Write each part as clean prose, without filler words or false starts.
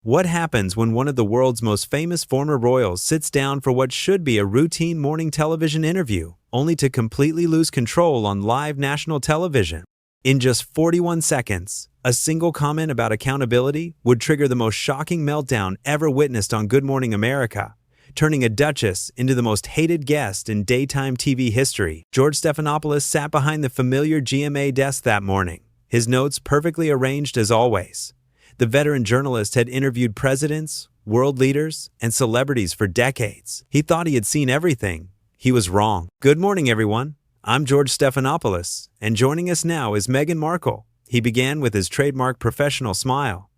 What happens when one of the world's most famous former royals sits down for what should be a routine morning television interview, only to completely lose control on live national television? In just 41 seconds, a single comment about accountability would trigger the most shocking meltdown ever witnessed on Good Morning America, turning a duchess into the most hated guest in daytime TV history. George Stephanopoulous sat behind the familiar GMA desk that morning, his notes perfectly arranged as always. The veteran journalist had interviewed presidents, world leaders, and celebrities for decades. He thought he had seen everything. He was wrong. Good morning, everyone. I'm George Stephanopoulous, and joining us now is Meghan Markle. He began with his trademark professional smile.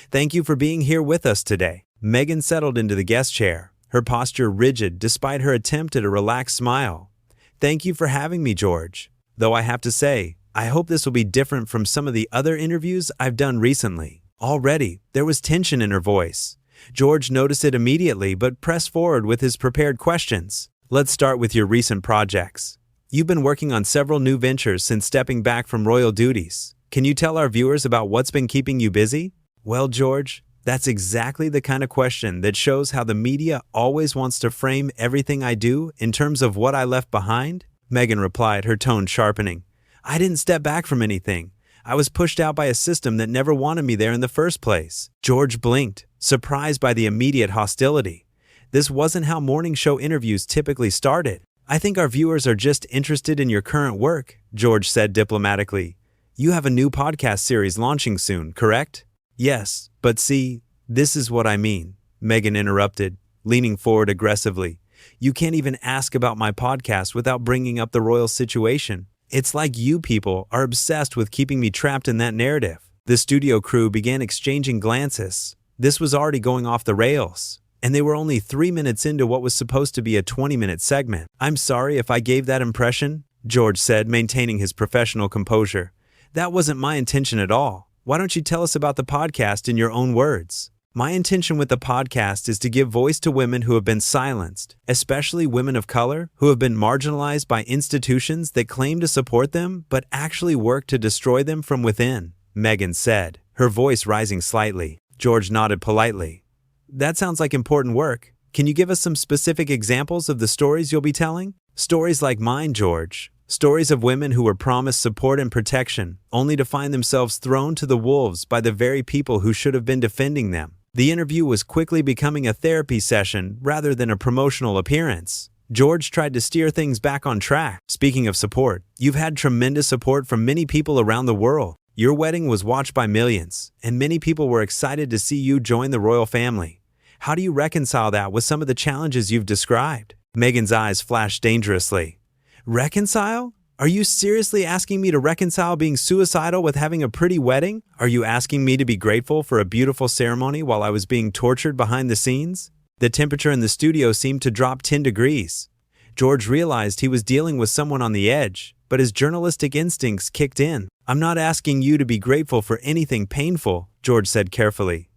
Thank you for being here with us today. Meghan settled into the guest chair, her posture rigid despite her attempt at a relaxed smile. Thank you for having me, George. Though I have to say, I hope this will be different from some of the other interviews I've done recently. Already, there was tension in her voice. George noticed it immediately but pressed forward with his prepared questions. Let's start with your recent projects. You've been working on several new ventures since stepping back from royal duties. Can you tell our viewers about what's been keeping you busy? Well, George, that's exactly the kind of question that shows how the media always wants to frame everything I do in terms of what I left behind. Meghan replied, her tone sharpening. I didn't step back from anything. I was pushed out by a system that never wanted me there in the first place. George blinked, surprised by the immediate hostility. This wasn't how morning show interviews typically started. I think our viewers are just interested in your current work, George said diplomatically. You have a new podcast series launching soon, correct? Yes, but see, this is what I mean, Meghan interrupted, leaning forward aggressively. You can't even ask about my podcast without bringing up the royal situation. It's like you people are obsessed with keeping me trapped in that narrative. The studio crew began exchanging glances. This was already going off the rails, and they were only 3 minutes into what was supposed to be a 20-minute segment. I'm sorry if I gave that impression, George said, maintaining his professional composure. That wasn't my intention at all. Why don't you tell us about the podcast in your own words? My intention with the podcast is to give voice to women who have been silenced, especially women of color who have been marginalized by institutions that claim to support them but actually work to destroy them from within, Meghan said, her voice rising slightly. George nodded politely. That sounds like important work. Can you give us some specific examples of the stories you'll be telling? Stories like mine, George. Stories of women who were promised support and protection, only to find themselves thrown to the wolves by the very people who should have been defending them. The interview was quickly becoming a therapy session rather than a promotional appearance. George tried to steer things back on track. Speaking of support, you've had tremendous support from many people around the world. Your wedding was watched by millions, and many people were excited to see you join the royal family. How do you reconcile that with some of the challenges you've described? Meghan's eyes flashed dangerously. Reconcile? Are you seriously asking me to reconcile being suicidal with having a pretty wedding? Are you asking me to be grateful for a beautiful ceremony while I was being tortured behind the scenes? The temperature in the studio seemed to drop 10 degrees. George realized he was dealing with someone on the edge, but his journalistic instincts kicked in. I'm not asking you to be grateful for anything painful, George said carefully.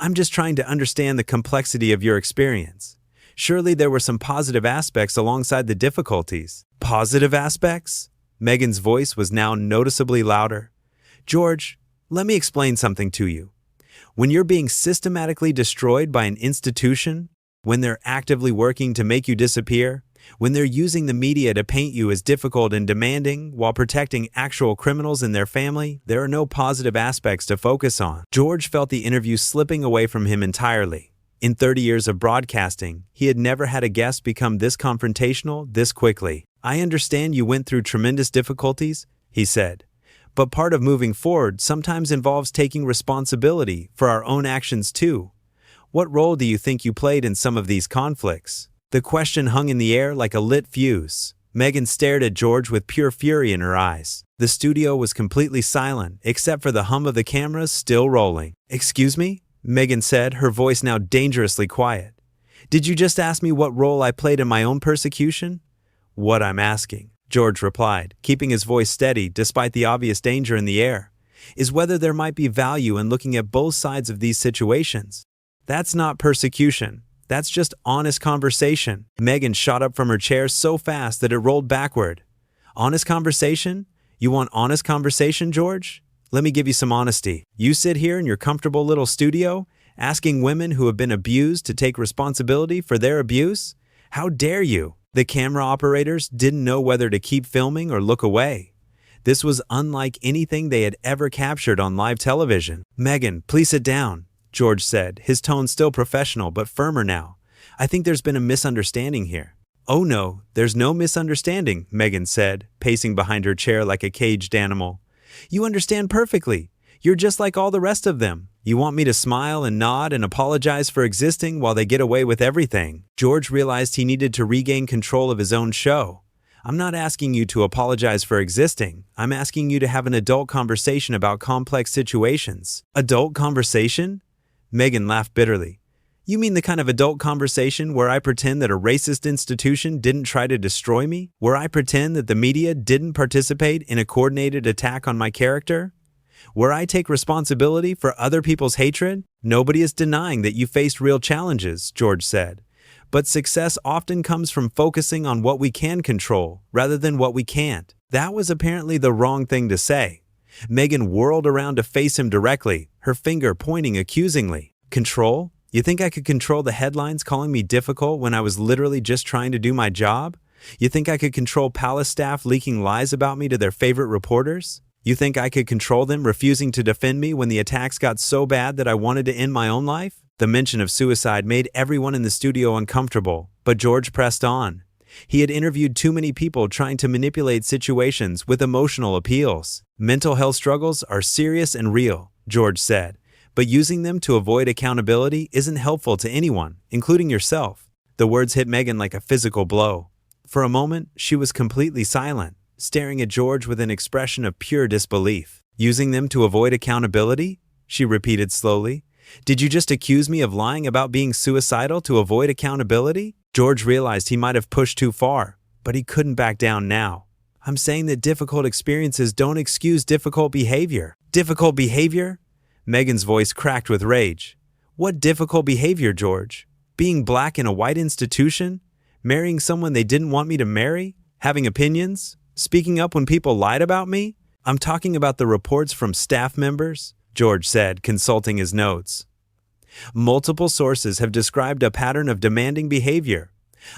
I'm just trying to understand the complexity of your experience. Surely there were some positive aspects alongside the difficulties. Positive aspects? Meghan's voice was now noticeably louder. George, let me explain something to you. When you're being systematically destroyed by an institution, when they're actively working to make you disappear, when they're using the media to paint you as difficult and demanding while protecting actual criminals and their family, there are no positive aspects to focus on. George felt the interview slipping away from him entirely. In 30 years of broadcasting, he had never had a guest become this confrontational this quickly. I understand you went through tremendous difficulties, he said, but part of moving forward sometimes involves taking responsibility for our own actions too. What role do you think you played in some of these conflicts? The question hung in the air like a lit fuse. Meghan stared at George with pure fury in her eyes. The studio was completely silent, except for the hum of the cameras still rolling. Excuse me? Meghan said, her voice now dangerously quiet. Did you just ask me what role I played in my own persecution? What I'm asking, George replied, keeping his voice steady despite the obvious danger in the air, is whether there might be value in looking at both sides of these situations. That's not persecution. That's just honest conversation. Meghan shot up from her chair so fast that it rolled backward. Honest conversation? You want honest conversation, George? Let me give you some honesty. You sit here in your comfortable little studio, Asking women who have been abused to take responsibility for their abuse? How dare you? The camera operators didn't know whether to keep filming or look away. This was unlike anything they had ever captured on live television. "Meghan, please sit down," George said, his tone still professional but firmer now. "I think there's been a misunderstanding here." "Oh no, there's no misunderstanding," Meghan said, pacing behind her chair like a caged animal. "You understand perfectly. You're just like all the rest of them. You want me to smile and nod and apologize for existing while they get away with everything." George realized he needed to regain control of his own show. "I'm not asking you to apologize for existing. I'm asking you to have an adult conversation about complex situations." "Adult conversation?" Meghan laughed bitterly. "You mean the kind of adult conversation where I pretend that a racist institution didn't try to destroy me? Where I pretend that the media didn't participate in a coordinated attack on my character? Where I take responsibility for other people's hatred?" "Nobody is denying that you faced real challenges," George said. "But success often comes from focusing on what we can control rather than what we can't." That was apparently the wrong thing to say. Meghan whirled around to face him directly, her finger pointing accusingly. "Control? You think I could control the headlines calling me difficult when I was literally just trying to do my job? You think I could control palace staff leaking lies about me to their favorite reporters? You think I could control them refusing to defend me when the attacks got so bad that I wanted to end my own life?" The mention of suicide made everyone in the studio uncomfortable, but George pressed on. He had interviewed too many people trying to manipulate situations with emotional appeals. "Mental health struggles are serious and real," George said, "but using them to avoid accountability isn't helpful to anyone, including yourself." The words hit Meghan like a physical blow. For a moment, she was completely silent, staring at George with an expression of pure disbelief. "Using them to avoid accountability?" she repeated slowly. "Did you just accuse me of lying about being suicidal to avoid accountability?" George realized he might have pushed too far, but he couldn't back down now. "I'm saying that difficult experiences don't excuse difficult behavior." "Difficult behavior?" Meghan's voice cracked with rage. "What difficult behavior, George? Being black in a white institution? Marrying someone they didn't want me to marry? Having opinions? Speaking up when people lied about me?" "I'm talking about the reports from staff members," George said, consulting his notes. "Multiple sources have described a pattern of demanding behavior,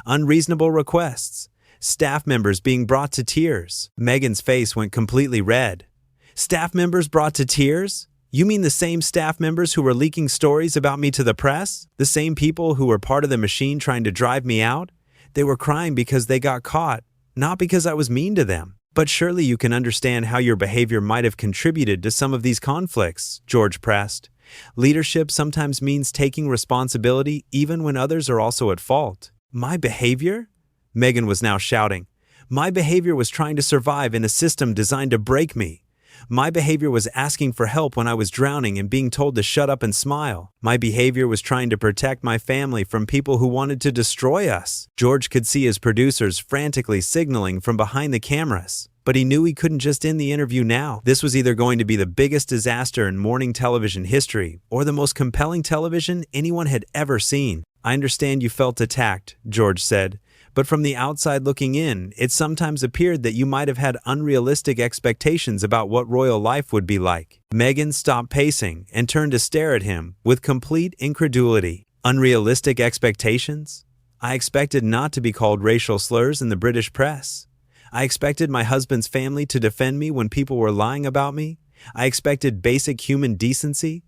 unreasonable requests, staff members being brought to tears." Meghan's face went completely red. "Staff members brought to tears? You mean the same staff members who were leaking stories about me to the press? The same people who were part of the machine trying to drive me out? They were crying because they got caught, not because I was mean to them." "But surely you can understand how your behavior might have contributed to some of these conflicts," George pressed. "Leadership sometimes means taking responsibility even when others are also at fault." "My behavior?" Meghan was now shouting. "My behavior was trying to survive in a system designed to break me. My behavior was asking for help when I was drowning and being told to shut up and smile. My behavior was trying to protect my family from people who wanted to destroy us." George could see his producers frantically signaling from behind the cameras, but he knew he couldn't just end the interview now. This was either going to be the biggest disaster in morning television history or the most compelling television anyone had ever seen. "I understand you felt attacked," George said. "But from the outside looking in, it sometimes appeared that you might have had unrealistic expectations about what royal life would be like." Meghan stopped pacing and turned to stare at him with complete incredulity. "Unrealistic expectations? I expected not to be called racial slurs in the British press. I expected my husband's family to defend me when people were lying about me. I expected basic human decency.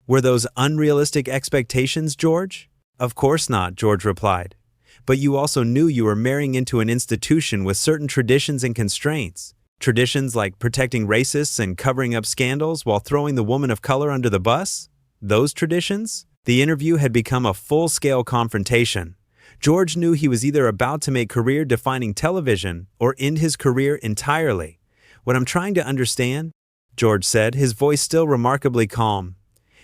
Were those unrealistic expectations, George?" "Of course not," George replied. "But you also knew you were marrying into an institution with certain traditions and constraints. Traditions like protecting racists and covering up scandals while throwing the woman of color under the bus? Those traditions?" The interview had become a full-scale confrontation. George knew he was either about to make career-defining television or end his career entirely. "What I'm trying to understand," George said, his voice still remarkably calm,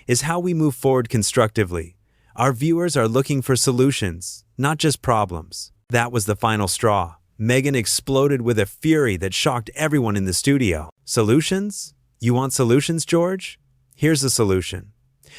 "is how we move forward constructively. Our viewers are looking for solutions, not just problems." That was the final straw. Meghan exploded with a fury that shocked everyone in the studio. "Solutions? You want solutions, George? Here's the solution.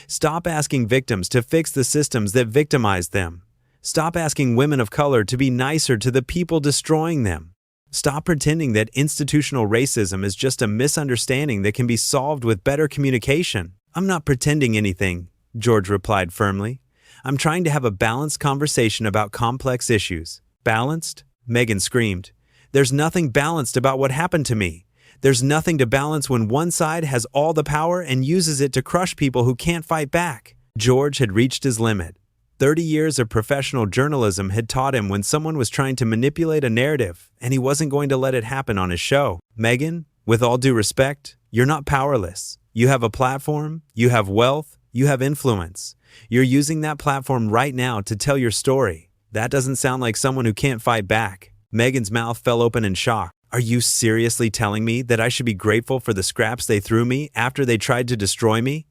Stop asking victims to fix the systems that victimized them. Stop asking women of color to be nicer to the people destroying them. Stop pretending that institutional racism is just a misunderstanding that can be solved with better communication." "I'm not pretending anything," George replied firmly. "I'm trying to have a balanced conversation about complex issues." "Balanced?" Meghan screamed. "There's nothing balanced about what happened to me. There's nothing to balance when one side has all the power and uses it to crush people who can't fight back." George had reached his limit. 30 years of professional journalism had taught him when someone was trying to manipulate a narrative, and he wasn't going to let it happen on his show. "Meghan, with all due respect, you're not powerless. You have a platform, you have wealth, you have influence. You're using that platform right now to tell your story. That doesn't sound like someone who can't fight back." Meghan's mouth fell open in shock. "Are you seriously telling me that I should be grateful for the scraps they threw me after they tried to destroy me?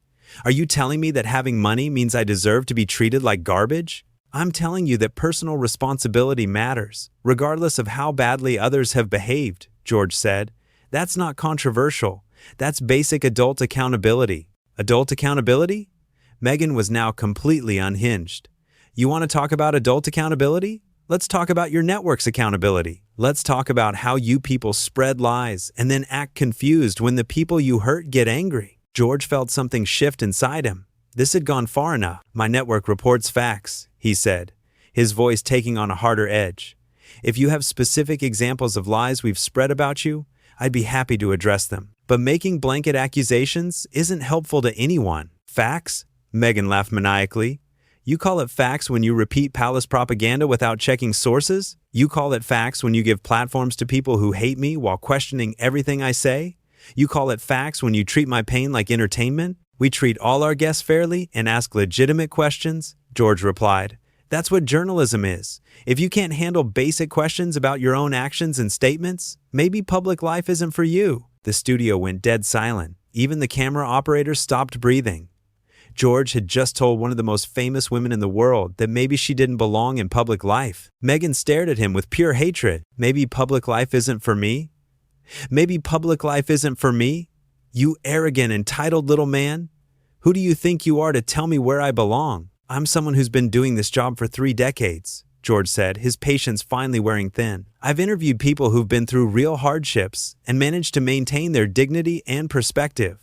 Are you telling me that having money means I deserve to be treated like garbage? I'm telling you that personal responsibility matters, regardless of how badly others have behaved," George said. "That's not controversial. That's basic adult accountability." Adult accountability? Meghan was now completely unhinged. "You want to talk about adult accountability? Let's talk about your network's accountability. Let's talk about how you people spread lies and then act confused when the people you hurt get angry." George felt something shift inside him. This had gone far enough. "My network reports facts," he said, his voice taking on a harder edge. "If you have specific examples of lies we've spread about you, I'd be happy to address them. But making blanket accusations isn't helpful to anyone." "Facts?" Meghan laughed maniacally. "You call it facts when you repeat palace propaganda without checking sources? You call it facts when you give platforms to people who hate me while questioning everything I say? You call it facts when you treat my pain like entertainment?" "We treat all our guests fairly and ask legitimate questions," George replied. "That's what journalism is. If you can't handle basic questions about your own actions and statements, maybe public life isn't for you." The studio went dead silent. Even the camera operator stopped breathing. George had just told one of the most famous women in the world that maybe she didn't belong in public life. Meghan stared at him with pure hatred. "Maybe public life isn't for me? Maybe public life isn't for me? You arrogant, entitled little man. Who do you think you are to tell me where I belong? I'm someone who's been doing this job for 3 decades, George said, his patience finally wearing thin. "I've interviewed people who've been through real hardships and managed to maintain their dignity and perspective.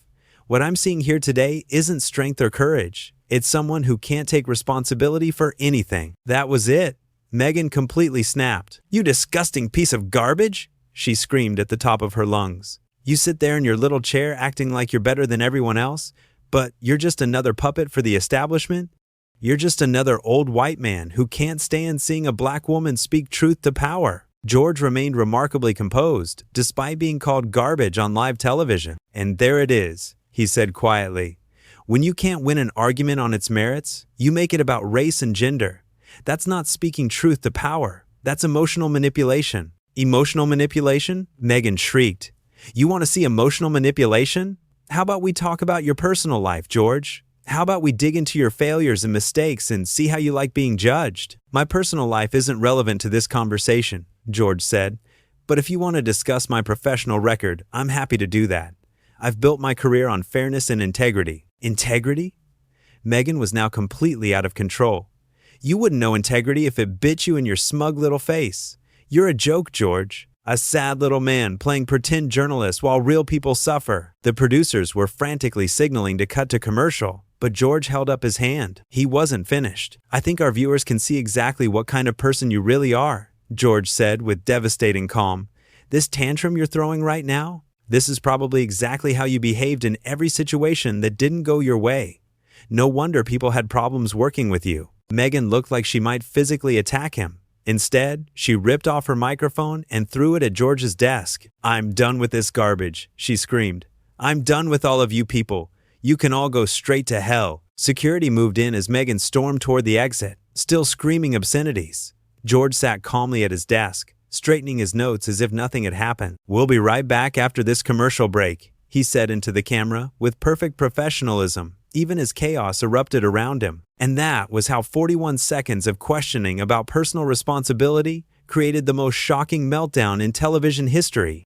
What I'm seeing here today isn't strength or courage. It's someone who can't take responsibility for anything." That was it. Meghan completely snapped. "You disgusting piece of garbage!" she screamed at the top of her lungs. "You sit there in your little chair acting like you're better than everyone else, but you're just another puppet for the establishment? You're just another old white man who can't stand seeing a black woman speak truth to power." George remained remarkably composed, despite being called garbage on live television. "And there it is," he said quietly. "When you can't win an argument on its merits, you make it about race and gender. That's not speaking truth to power. That's emotional manipulation." "Emotional manipulation?" Meghan shrieked. "You want to see emotional manipulation? How about we talk about your personal life, George? How about we dig into your failures and mistakes and see how you like being judged?" "My personal life isn't relevant to this conversation," George said. "But if you want to discuss my professional record, I'm happy to do that. I've built my career on fairness and integrity." "Integrity?" Meghan was now completely out of control. "You wouldn't know integrity if it bit you in your smug little face. You're a joke, George. A sad little man playing pretend journalist while real people suffer." The producers were frantically signaling to cut to commercial, but George held up his hand. He wasn't finished. "I think our viewers can see exactly what kind of person you really are," George said with devastating calm. "This tantrum you're throwing right now, this is probably exactly how you behaved in every situation that didn't go your way. No wonder people had problems working with you." Meghan looked like she might physically attack him. Instead, she ripped off her microphone and threw it at George's desk. "I'm done with this garbage," she screamed. "I'm done with all of you people. You can all go straight to hell." Security moved in as Meghan stormed toward the exit, still screaming obscenities. George sat calmly at his desk, straightening his notes as if nothing had happened. "We'll be right back after this commercial break," he said into the camera with perfect professionalism, even as chaos erupted around him. And that was how 41 seconds of questioning about personal responsibility created the most shocking meltdown in television history.